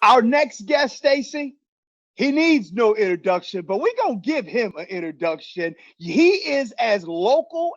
Our next guest, Stacy, he needs no introduction, but we're going to give him an introduction. He is as local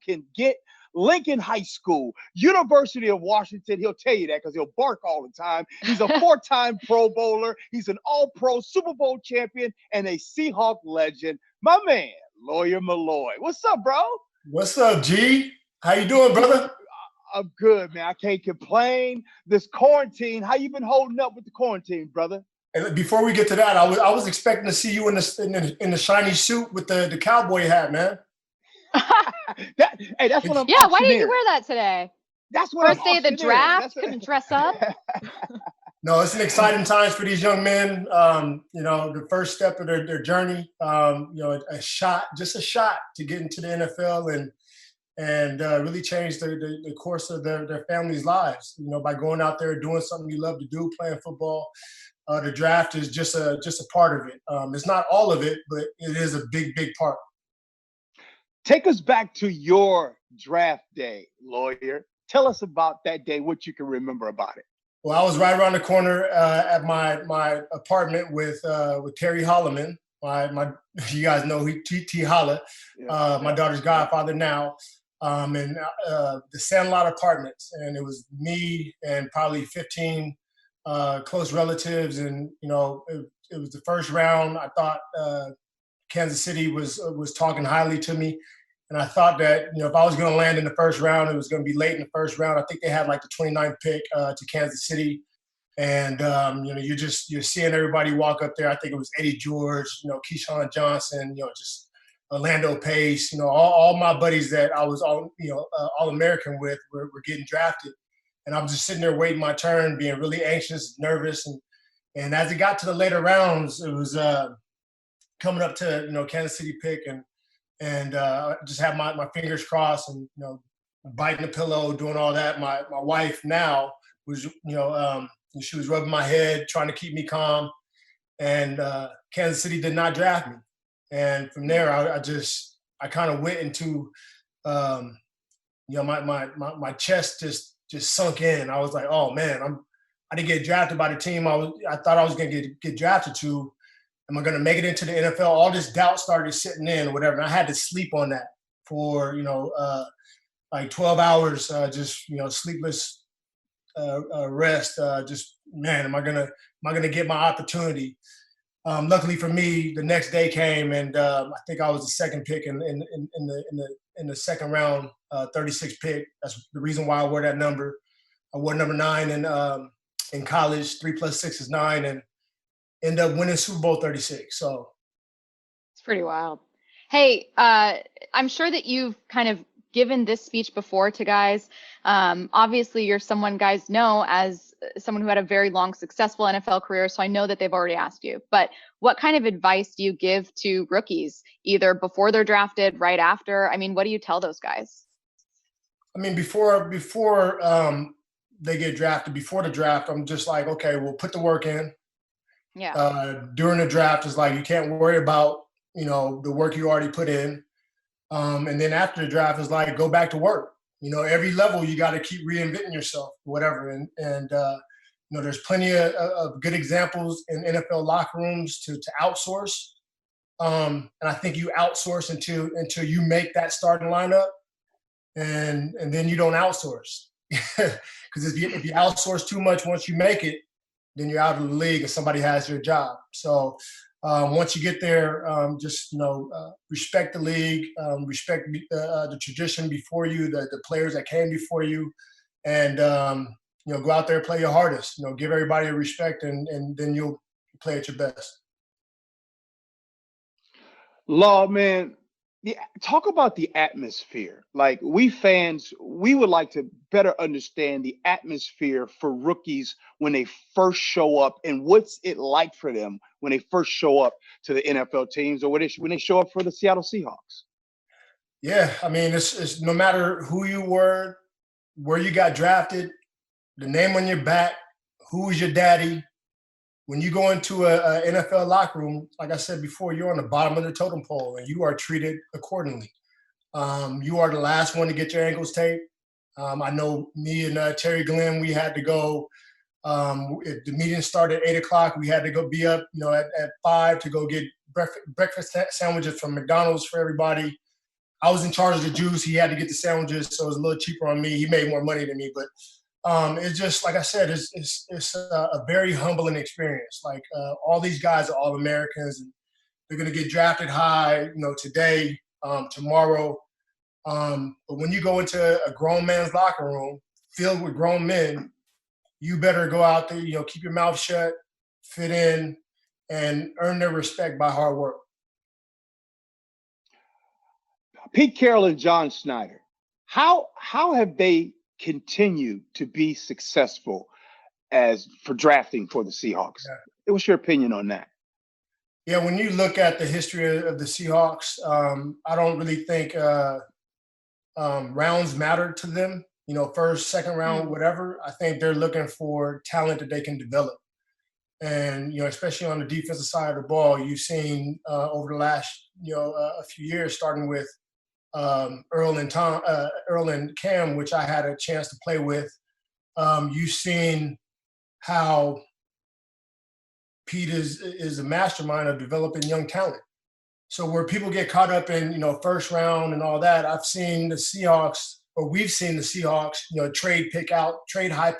can get. Lincoln High School, University of Washington. He'll tell you that because he'll bark all the time. He's a four-time Pro Bowler. He's an All-Pro Super Bowl champion and a Seahawks legend. My man, Lawyer Milloy. What's up, bro? What's up, G? How you doing, brother? I'm good, man. I can't complain. This quarantine, how you been holding up with the quarantine, brother? And before we get to that, I was expecting to see you in the shiny suit with the cowboy hat, man. That's what I'm. Yeah, why didn't you wear that today? That's what First day of the draft, couldn't dress up. No, it's an exciting times for these young men. The first step of their journey. A shot to get into the NFL and really change the course of their families' lives. By going out there doing something you love to do, playing football. The draft is just a part of it. It's not all of it, but it is a big part. Take us back to your draft day, Lawyer. Tell us about that day, what you can remember about it. Well, I was right around the corner at my apartment with Terry Holloman. You guys know T. Holla, my daughter's godfather now, and the Sandlot Apartments. And it was me and probably 15 close relatives. And, it was the first round. I thought Kansas City was talking highly to me. And I thought that, if I was going to land in the first round, it was going to be late in the first round. I think they had like the 29th pick to Kansas City. And, you're seeing everybody walk up there. I think it was Eddie George, Keyshawn Johnson, just Orlando Pace, all my buddies that I was All-American with were getting drafted. And I was just sitting there waiting my turn, being really anxious, nervous. And as it got to the later rounds, it was coming up to, Kansas City pick and just have my fingers crossed and, biting the pillow, doing all that. My wife now was, she was rubbing my head, trying to keep me calm. And Kansas City did not draft me. And from there, I kind of went into, my chest just sunk in. I was like, oh man, I didn't get drafted by the team I thought I was going to get drafted to. Am I going to make it into the NFL? All this doubt started sitting in or whatever. And I had to sleep on that for, like 12 hours, sleepless rest. Am I going to get my opportunity? Luckily for me, the next day came and I think I was the second pick in the second round, 36th pick. That's the reason why I wore that number. I wore number 9 in college. 3 + 6 is 9, and end up winning Super Bowl 36. So it's pretty wild. Hey, I'm sure that you've kind of given this speech before to guys. Obviously, you're someone guys know as someone who had a very long, successful NFL career. So I know that they've already asked you. But what kind of advice do you give to rookies, either before they're drafted, right after? I mean, what do you tell those guys? I mean, before they get drafted, before the draft, I'm just like, okay, we'll put the work in. Yeah. During the draft, it's like you can't worry about the work you already put in, and then after the draft, is like go back to work. Every level you got to keep reinventing yourself, whatever. And there's plenty of good examples in NFL locker rooms to outsource, and I think you outsource until you make that starting lineup, and then you don't outsource because if you outsource too much once you make it, then you're out of the league and somebody has your job. So once you get there, respect the league, respect the tradition before you, the players that came before you, and go out there and play your hardest. Give everybody a respect, and then you'll play at your best. Law, man, talk about the atmosphere. Like we fans, we would like to better understand the atmosphere for rookies when they first show up, and what's it like for them when they first show up to the NFL teams, or when they show up for the Seattle Seahawks. Yeah, I mean, it's no matter who you were, where you got drafted, the name on your back, who was your daddy. When you go into a NFL locker room, like I said before, you're on the bottom of the totem pole and you are treated accordingly. You are the last one to get your ankles taped. I know me and Terry Glenn, we had to go If the meeting started at 8 o'clock, we had to go be up, at 5 to go get breakfast sandwiches from McDonald's for everybody. I was in charge of the juice. He had to get the sandwiches, so it was a little cheaper on me. He made more money than me, but it's just, like I said, it's a very humbling experience. Like all these guys are all Americans, and they're going to get drafted high, today, tomorrow. But when you go into a grown man's locker room filled with grown men, you better go out there, keep your mouth shut, fit in, and earn their respect by hard work. Pete Carroll and John Schneider, how have they continued to be successful for drafting for the Seahawks? Yeah. What's your opinion on that? Yeah, when you look at the history of the Seahawks, I don't really think rounds matter to them. First, second round, whatever. I think they're looking for talent that they can develop. And, especially on the defensive side of the ball, you've seen over the last, a few years, starting with Earl and Cam, which I had a chance to play with. You've seen how Pete is a mastermind of developing young talent. So where people get caught up in, first round and all that, we've seen the Seahawks, trade high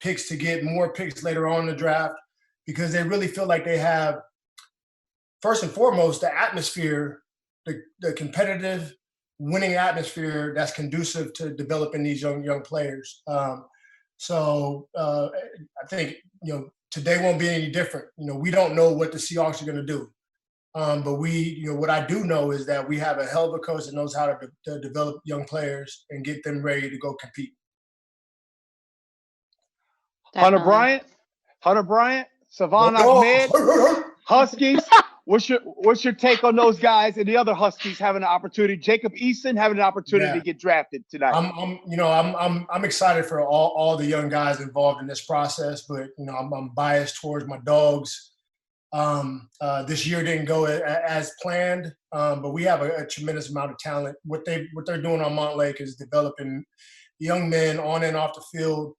picks to get more picks later on in the draft, because they really feel like they have, first and foremost, the atmosphere, the competitive winning atmosphere that's conducive to developing these young players. So I think, today won't be any different. We don't know what the Seahawks are going to do. But what I do know is that we have a hell of a coach that knows how to develop young players and get them ready to go compete. Definitely. Hunter Bryant, Savon Ahmed, Huskies. What's your take on those guys and the other Huskies having an opportunity? Jacob Eason having an opportunity to get drafted tonight. I'm excited for all the young guys involved in this process, but I'm biased towards my Dogs. This year didn't go as planned, but we have a tremendous amount of talent. What they're doing on Montlake is developing young men on and off the field.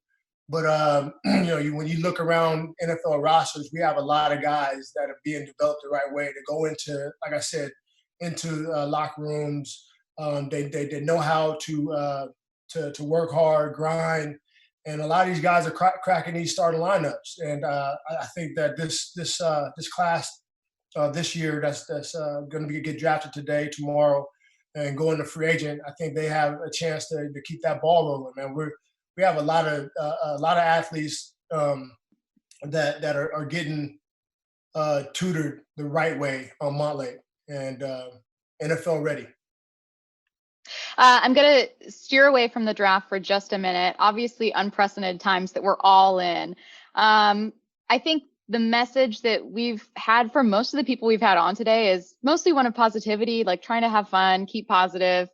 But when you look around NFL rosters, we have a lot of guys that are being developed the right way to go into, like I said, into locker rooms. They know how to work hard, grind, and a lot of these guys are cracking these starting lineups. And I think that this class this year that's going to get drafted today, tomorrow, and go into free agent, I think they have a chance to keep that ball rolling. Man, we have a lot of athletes that are getting tutored the right way on Montlake and NFL ready. I'm going to steer away from the draft for just a minute. Obviously, unprecedented times that we're all in. I think the message that we've had from most of the people we've had on today is mostly one of positivity, like trying to have fun, keep positive,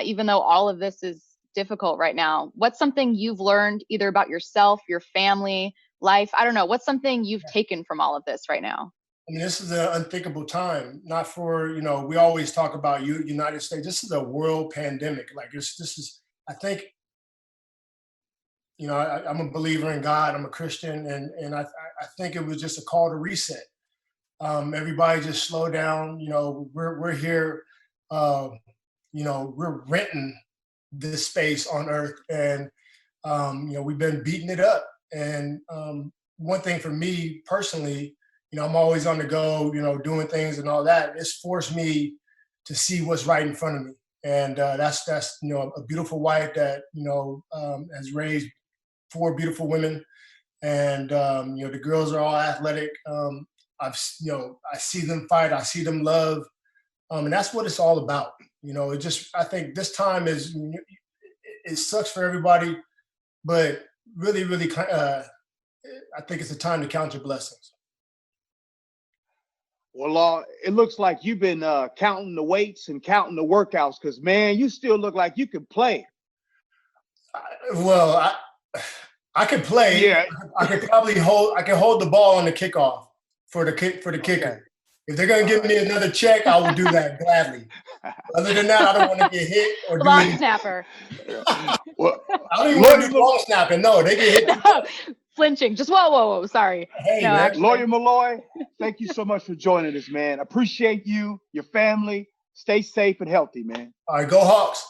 even though all of this is difficult right now. What's something you've learned either about yourself, your family, life? I don't know. What's something you've taken from all of this right now? I mean, this is an unthinkable time. Not for, we always talk about United States. This is a world pandemic. Like this is, I think, I'm a believer in God. I'm a Christian, and I think it was just a call to reset. Everybody just slow down. We're here. We're renting this space on Earth, and we've been beating it up. And one thing for me personally, I'm always on the go, doing things and all that. It's forced me to see what's right in front of me, and that's a beautiful wife that has raised 4 beautiful women, and the girls are all athletic. I see them fight, I see them love, and that's what it's all about. I think this time it sucks for everybody, but really, really, I think it's a time to count your blessings. Well, it looks like you've been counting the weights and counting the workouts, because, man, you still look like you can play. I can play. Yeah. I can probably hold the ball on the kickoff for the kicker. Okay. If they're going to give me another check, I will do that gladly. Other than that, I don't want to get hit or do long snapper. Well, I don't even want to do long snapping. No, they get hit. flinching. Just whoa. Sorry. Hey, no, man. actually. Lawyer Milloy, thank you so much for joining us, man. Appreciate you, your family. Stay safe and healthy, man. All right, go Hawks.